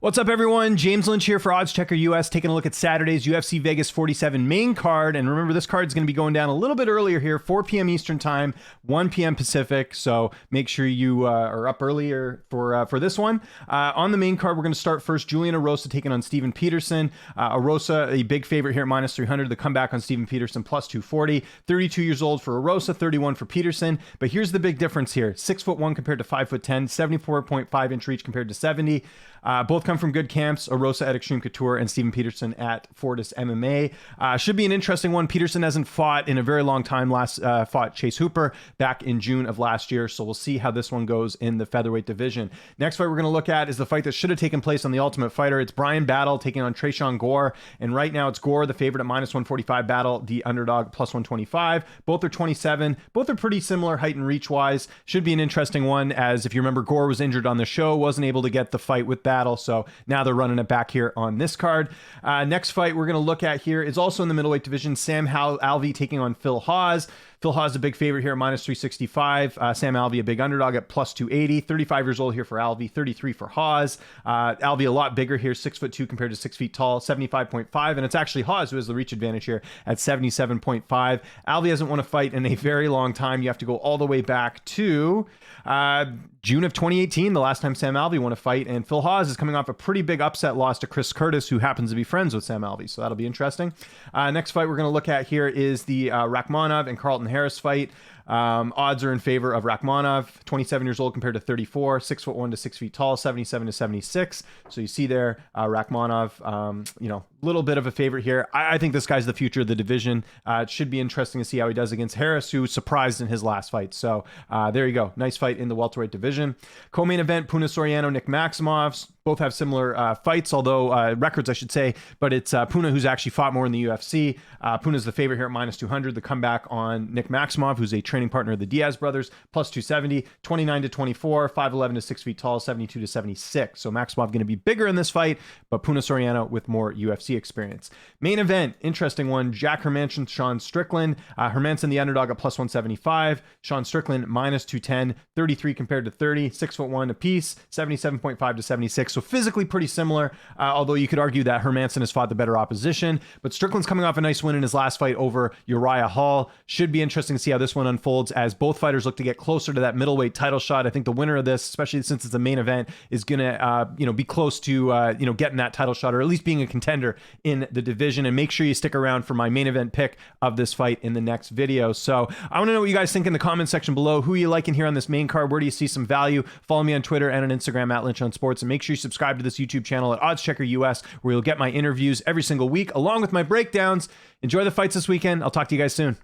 What's up, everyone? James Lynch here for Odds Checker US, taking a look at Saturday's UFC Vegas 47 main card. And remember, this card is going to be going down a little bit earlier here, 4 p.m. Eastern Time, 1 p.m. Pacific. So make sure you are up earlier for this one. On the main card, we're going to start first. Julian Erosa taking on Steven Peterson. Erosa, a big favorite here at minus 300. The comeback on Steven Peterson, plus 240. 32 years old for Erosa, 31 for Peterson. But here's the big difference here. 6'1" compared to 5'10", 74.5 inch reach compared to 70. Both come from good camps, Erosa at Extreme Couture and Steven Peterson at Fortis MMA. Should be an interesting one. Peterson hasn't fought in a very long time. Last fought Chase Hooper back in June of last year, so we'll see how this one goes in the featherweight division. Next fight we're going to look at is the fight that should have taken place on The Ultimate Fighter. It's Brian Battle taking on Tresean Gore, and right now it's Gore, the favorite at minus 145, Battle, the underdog, plus 125. Both are 27. Both are pretty similar height and reach-wise. Should be an interesting one, as if you remember, Gore was injured on the show, wasn't able to get the fight with Battle, so now they're running it back here on this card. Next fight we're going to look at here is also in the middleweight division. Sam Alvey taking on Phil Hawes. Phil Hawes, a big favorite here at minus 365. Sam Alvey, a big underdog at plus 280. 35 years old here for Alvey, 33 for Hawes. Alvey a lot bigger here, 6'2" compared to 6 feet tall, 75.5. And it's actually Hawes who has the reach advantage here at 77.5. Alvey hasn't won a fight in a very long time. You have to go all the way back to June of 2018, the last time Sam Alvey won a fight. And Phil Hawes is coming off a pretty big upset loss to Chris Curtis, who happens to be friends with Sam Alvey. So that'll be interesting. Next fight we're going to look at here is the Rakhmonov and Carlton Harris fight. Odds are in favor of Rakhmonov, 27 years old compared to 34, 6'1" to 6 feet tall, 77 to 76. So you see there, Rakhmonov, little bit of a favorite here. I think this guy's the future of the division. It should be interesting to see how he does against Harris, who surprised in his last fight. So there you go. Nice fight in the welterweight division. Co-main event, Puna Soriano, Nick Maximov. Both have similar fights, although records, I should say, but it's Puna who's actually fought more in the UFC. Puna's the favorite here at minus 200. The comeback on Nick Maximov, who's a training partner of the Diaz brothers, plus 270, 29 to 24, 5'11" to 6 feet tall, 72 to 76. So Maximov going to be bigger in this fight, but Puna Soriano with more UFC experience. Main event, interesting one, Jack Hermansson, Sean Strickland. Hermansson the underdog at plus 175. Sean Strickland minus 210, 33 compared to 30, 6'1" apiece, 77.5 to 76. So physically pretty similar, although you could argue that Hermansson has fought the better opposition. But Strickland's coming off a nice win in his last fight over Uriah Hall. Should be interesting to see how this one unfolds as both fighters look to get closer to that middleweight title shot. I think the winner of this, especially since it's a main event, is going to be close to getting that title shot, or at least being a contender in the division. And make sure you stick around for my main event pick of this fight in the next video. So I want to know what you guys think in the comment section below. Who are you liking here on this main card? Where do you see some value? Follow me on Twitter and on Instagram at Lynch on Sports, and make sure you subscribe to this YouTube channel at Odds Checker US, where you'll get my interviews every single week along with my breakdowns. Enjoy the fights this weekend. I'll talk to you guys soon.